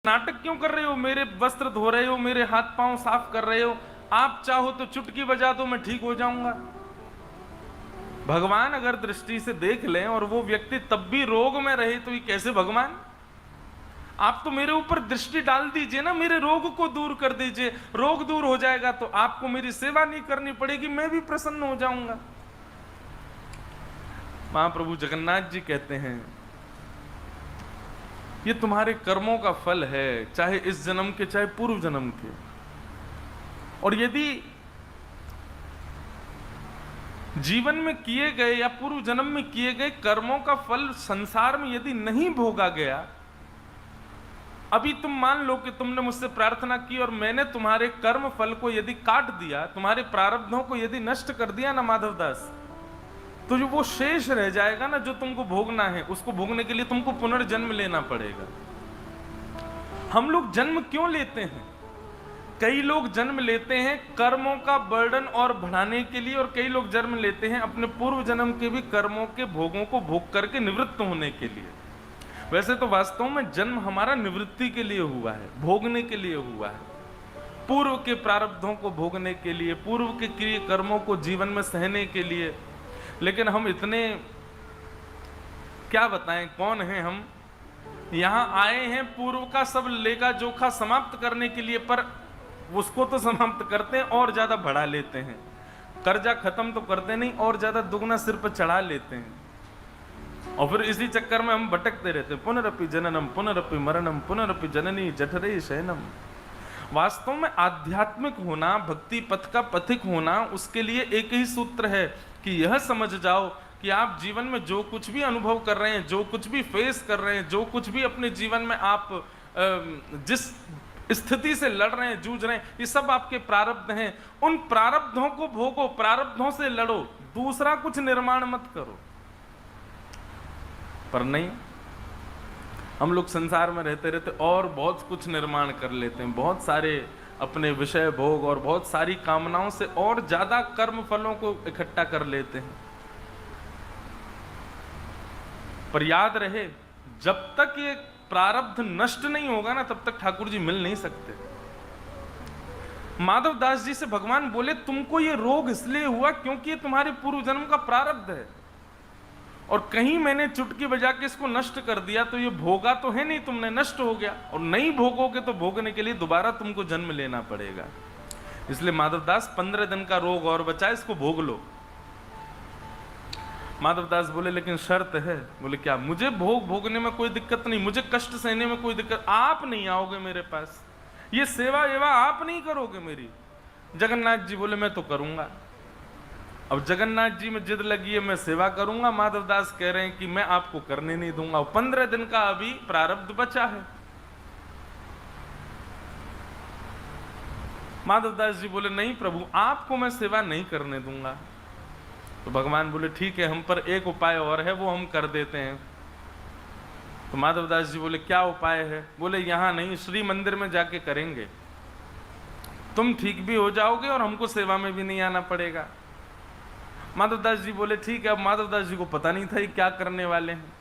नाटक क्यों कर रहे हो? मेरे वस्त्र धो रहे हो, मेरे हाथ पांव साफ कर रहे हो, आप चाहो तो चुटकी बजा दो, मैं ठीक हो जाऊंगा। भगवान अगर दृष्टि से देख लें और वो व्यक्ति तब भी रोग में रहे तो ये कैसे भगवान? आप तो मेरे ऊपर दृष्टि डाल दीजिए ना, मेरे रोग को दूर कर दीजिए। रोग दूर हो जाएगा तो आपको मेरी सेवा नहीं करनी पड़ेगी, मैं भी प्रसन्न हो जाऊंगा। महाप्रभु जगन्नाथ जी कहते हैं ये तुम्हारे कर्मों का फल है, चाहे इस जन्म के चाहे पूर्व जन्म के। और यदि जीवन में किए गए या पूर्व जन्म में किए गए कर्मों का फल संसार में यदि नहीं भोगा गया, अभी तुम मान लो कि तुमने मुझसे प्रार्थना की और मैंने तुम्हारे कर्म फल को यदि काट दिया, तुम्हारे प्रारब्धों को यदि नष्ट कर दिया ना माधवदास, तो जो वो शेष रह जाएगा ना जो तुमको भोगना है, उसको भोगने के लिए तुमको पुनर्जन्म लेना पड़ेगा। हम लोग जन्म क्यों लेते हैं? कई लोग जन्म लेते हैं कर्मों का बर्डन और बढ़ाने के लिए, और कई लोग जन्म लेते हैं अपने पूर्व जन्म के भी कर्मों के भोगों को भोग करके निवृत्त होने के लिए। वैसे तो वास्तव में जन्म हमारा निवृत्ति के लिए हुआ है, भोगने के लिए हुआ है, पूर्व के प्रारब्धों को भोगने के लिए, पूर्व के किए कर्मों को जीवन में सहने के लिए। लेकिन हम इतने क्या बताएं कौन हैं हम? यहां आए हैं पूर्व का सब लेखा जोखा समाप्त करने के लिए, पर उसको तो समाप्त करते हैं और ज्यादा बढ़ा लेते हैं। कर्जा खत्म तो करते नहीं, और ज्यादा दुगना सिर पर चढ़ा लेते हैं, और फिर इसी चक्कर में हम भटकते रहते हैं। पुनरपि जननम पुनरपि मरणम पुनरपि जननी जठरे शयनम। वास्तव में आध्यात्मिक होना, भक्ति पथ का पथिक होना, उसके लिए एक ही सूत्र है कि यह समझ जाओ कि आप जीवन में जो कुछ भी अनुभव कर रहे हैं, जो कुछ भी फेस कर रहे हैं, जो कुछ भी अपने जीवन में आप जिस स्थिति से लड़ रहे हैं, जूझ रहे हैं, ये सब आपके प्रारब्ध हैं। उन प्रारब्धों को भोगो, प्रारब्धों से लड़ो, दूसरा कुछ निर्माण मत करो। पर नहीं, हम लोग संसार में रहते रहते और बहुत कुछ निर्माण कर लेते हैं, बहुत सारे अपने विषय भोग और बहुत सारी कामनाओं से और ज्यादा कर्म फलों को इकट्ठा कर लेते हैं। पर याद रहे, जब तक ये प्रारब्ध नष्ट नहीं होगा ना, तब तक ठाकुर जी मिल नहीं सकते। माधवदास जी से भगवान बोले तुमको ये रोग इसलिए हुआ क्योंकि ये तुम्हारे पूर्व जन्म का प्रारब्ध है, और कहीं मैंने चुटकी बजा के इसको नष्ट कर दिया तो ये भोगा तो है नहीं तुमने, नष्ट हो गया। और नहीं भोगोगे तो भोगने के लिए दोबारा तुमको जन्म लेना पड़ेगा। इसलिए माधवदास 15 दिन का रोग और बचा, इसको भोग लो। माधवदास बोले लेकिन शर्त है। बोले क्या? मुझे भोगने में कोई दिक्कत नहीं, मुझे कष्ट सहने में कोई दिक्कत, आप नहीं आओगे मेरे पास, ये सेवा एवा आप नहीं करोगे मेरी। जगन्नाथ जी बोले मैं तो करूंगा। अब जगन्नाथ जी में जिद लगी है, मैं सेवा करूंगा। माधवदास कह रहे हैं कि मैं आपको करने नहीं दूंगा, 15 दिन का अभी प्रारब्ध बचा है। माधवदास जी बोले नहीं प्रभु, आपको मैं सेवा नहीं करने दूंगा। तो भगवान बोले ठीक है, हम पर एक उपाय और है, वो हम कर देते हैं। तो माधवदास जी बोले क्या उपाय है? बोले यहां नहीं, श्री मंदिर में जाके करेंगे, तुम ठीक भी हो जाओगे और हमको सेवा में भी नहीं आना पड़ेगा। माधवदास जी बोले ठीक है। अब माधवदास जी को पता नहीं था ये क्या करने वाले हैं।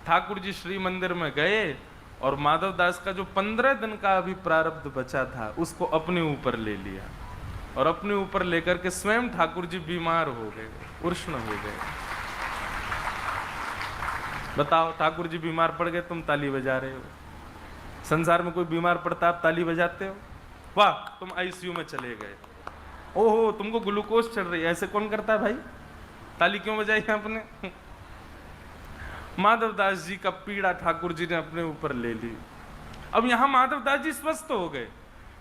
ठाकुर जी श्री मंदिर में गए और माधवदास का जो 15 दिन का अभी प्रारब्ध बचा था उसको अपने ऊपर ले लिया, और अपने ऊपर लेकर के स्वयं ठाकुर जी बीमार हो गए, उष्ण हो गए। बताओ, ठाकुर जी बीमार पड़ गए, तुम ताली बजा रहे हो। संसार में कोई बीमार पड़ता आप ताली बजाते हो? वाह, तुम आईसीयू में चले गए, ओहो तुमको ग्लूकोज चढ़ रही है, ऐसे कौन करता है भाई? ताली क्यों बजाई आपने? माधवदास जी का पीड़ा ठाकुर जी ने अपने ऊपर ले ली। अब यहां माधवदास जी स्वस्थ हो गए,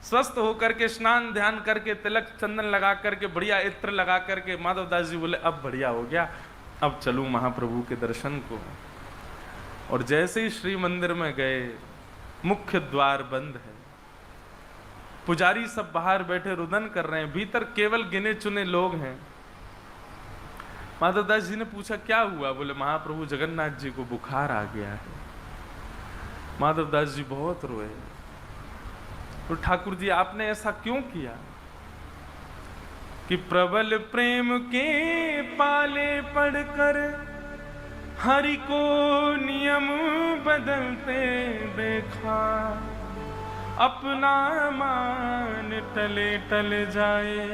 स्वस्थ होकर के स्नान ध्यान करके तिलक चंदन लगा करके बढ़िया इत्र लगा करके माधवदास जी बोले अब बढ़िया हो गया, अब चलूं महाप्रभु के दर्शन को। और जैसे ही श्री मंदिर में गए, मुख्य द्वार बंद है, पुजारी सब बाहर बैठे रुदन कर रहे हैं, भीतर केवल गिने चुने लोग हैं। माधवदास जी ने पूछा क्या हुआ? बोले महाप्रभु जगन्नाथ जी को बुखार आ गया है। माधवदास जी बहुत रोए। तो ठाकुर जी आपने ऐसा क्यों किया? कि प्रबल प्रेम के पाले पड़कर हरि को नियम बदलते देखा, अपना मान टले टल जाए,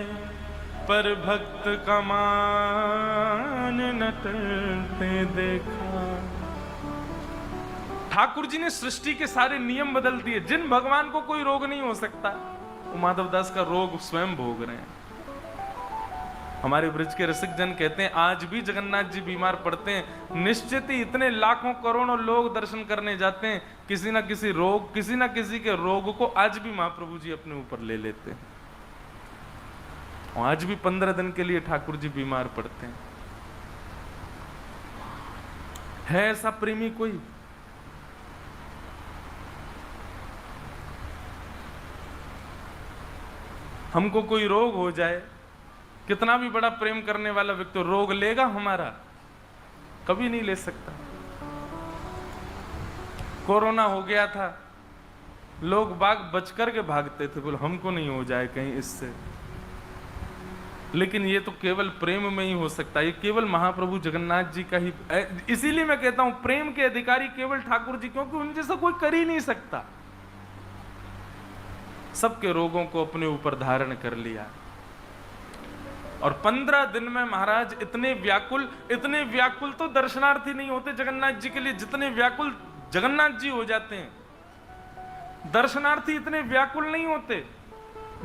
पर भक्त का मान न टलते देखा। ठाकुर जी ने सृष्टि के सारे नियम बदल दिए। जिन भगवान को कोई रोग नहीं हो सकता, वो माधवदास का रोग स्वयं भोग रहे हैं। हमारे ब्रज के रसिक जन कहते हैं आज भी जगन्नाथ जी बीमार पड़ते हैं, निश्चित ही इतने लाखों करोड़ों लोग दर्शन करने जाते हैं, किसी ना किसी के रोग को आज भी महाप्रभु जी अपने ऊपर ले लेते हैं। और आज भी 15 दिन के लिए ठाकुर जी बीमार पड़ते हैं। है ऐसा प्रेमी कोई? हमको कोई रोग हो जाए, कितना भी बड़ा प्रेम करने वाला व्यक्ति रोग लेगा हमारा? कभी नहीं ले सकता। कोरोना हो गया था, लोग बाग बच करके भागते थे, बोले हमको नहीं हो जाए कहीं इससे। लेकिन ये तो केवल प्रेम में ही हो सकता है, ये केवल महाप्रभु जगन्नाथ जी का ही। इसीलिए मैं कहता हूं प्रेम के अधिकारी केवल ठाकुर जी, क्योंकि उन जैसा कोई कर ही नहीं सकता। सबके रोगों को अपने ऊपर धारण कर लिया। और 15 दिन में महाराज इतने व्याकुल तो दर्शनार्थी नहीं होते जगन्नाथ जी के लिए, जितने व्याकुल जगन्नाथ जी हो जाते हैं। दर्शनार्थी इतने व्याकुल नहीं होते,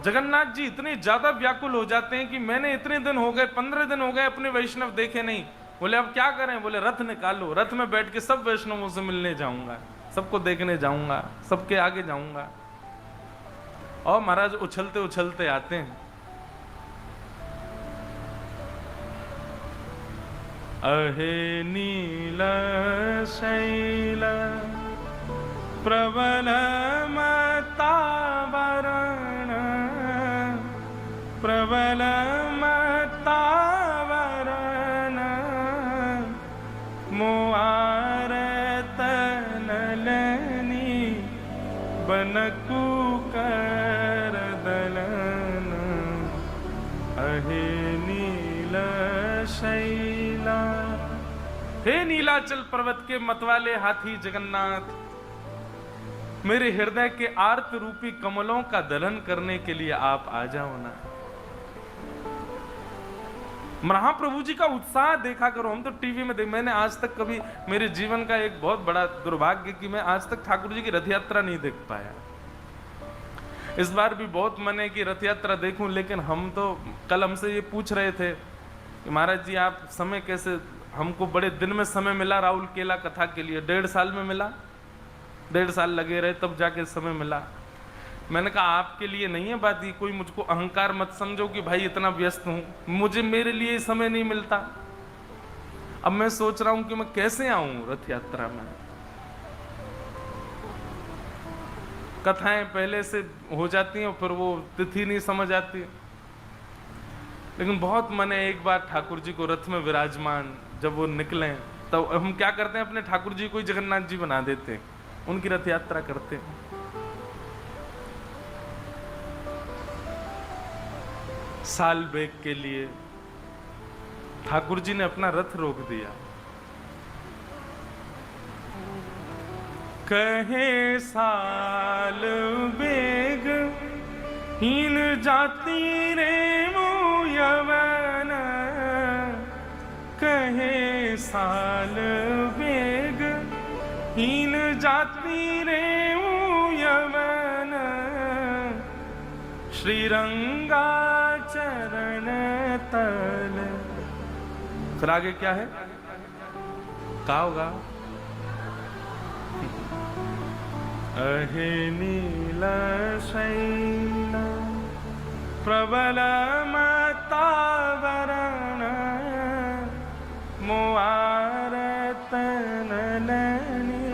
जगन्नाथ जी इतने ज्यादा व्याकुल हो जाते हैं कि मैंने इतने दिन हो गए, 15 दिन हो गए अपने वैष्णव देखे नहीं। बोले अब क्या करें? बोले रथ निकालो, रथ में बैठ के सब वैष्णवों से मिलने जाऊंगा, सबको देखने जाऊंगा, सबके आगे जाऊंगा। और महाराज उछलते उछलते आते हैं। अहे नील शैल प्रबल मतावरण, प्रबल मतावरण, मुआर तनलनी बनकु कर दलन। अहे नील शैला, हे नीलाचल पर्वत के मतवाले हाथी जगन्नाथ, मेरे हृदय के आर्त रूपी कमलों का दलन करने के लिए आप आ जाओ ना। महाप्रभु जी का उत्साह देखा करो। हम तो टीवी में मैंने आज तक कभी, मेरे जीवन का एक बहुत बड़ा दुर्भाग्य कि मैं आज तक ठाकुर जी की रथ यात्रा नहीं देख पाया। इस बार भी बहुत मन है कि रथ यात्रा देखूं, लेकिन हम तो कल हमसे ये पूछ रहे थे कि महाराज जी आप समय कैसे, हमको बड़े दिन में समय मिला राहुल केला कथा के लिए, 1.5 साल में मिला, 1.5 साल लगे रहे तब जाके समय मिला। मैंने कहा आपके लिए नहीं है बात ये, कोई मुझको अहंकार मत समझो कि भाई इतना व्यस्त हूं, मेरे लिए समय नहीं मिलता। अब मैं सोच रहा हूं कि मैं कैसे आऊं रथ यात्रा में। कथाएं पहले से हो जाती हैं और फिर वो तिथि नहीं समझ आती। लेकिन बहुत मन है एक बार ठाकुर जी को रथ में विराजमान, जब वो निकलें तो हम क्या करते हैं, अपने ठाकुर जी को जगन्नाथ जी बना देते हैं, उनकी रथ यात्रा करते हैं। साल बेग के लिए ठाकुर जी ने अपना रथ रोक दिया। कहे साल बेग हीन जाति रे यवन, कहे साल बेग हीन जाति रे यवन, श्रीरंगा चरण तल। फिर आगे क्या है, क्या होगा? अहे नील शैल प्रबल मतावरण, मुआर तनलनी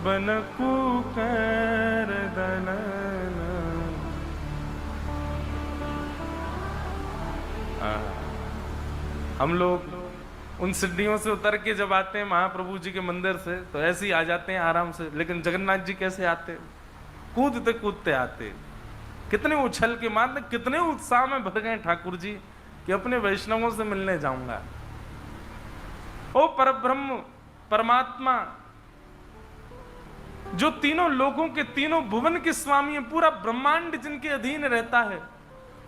बनकु कर दलन। हम लोग उन सीढ़ियों से उतर के जब आते हैं महाप्रभु जी के मंदिर से तो ऐसे ही आ जाते हैं आराम से, लेकिन जगन्नाथ जी कैसे आते? कूदते कूदते आते। कितने उछल के मारने, कितने उत्साह में भर गए ठाकुर जी कि अपने वैष्णवों से मिलने जाऊंगा। ओ परब्रह्म परमात्मा, जो तीनों लोगों के, तीनों भुवन के स्वामी हैं, पूरा ब्रह्मांड जिनके अधीन रहता है,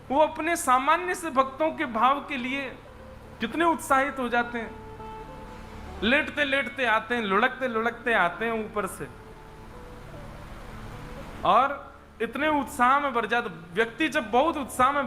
वो अपने सामान्य से भक्तों के भाव के लिए कितने उत्साहित हो जाते हैं। लेटते लेटते आते हैं, लुढ़कते लुढ़कते आते हैं ऊपर से, और इतने उत्साह में भर जाते। व्यक्ति जब बहुत उत्साह में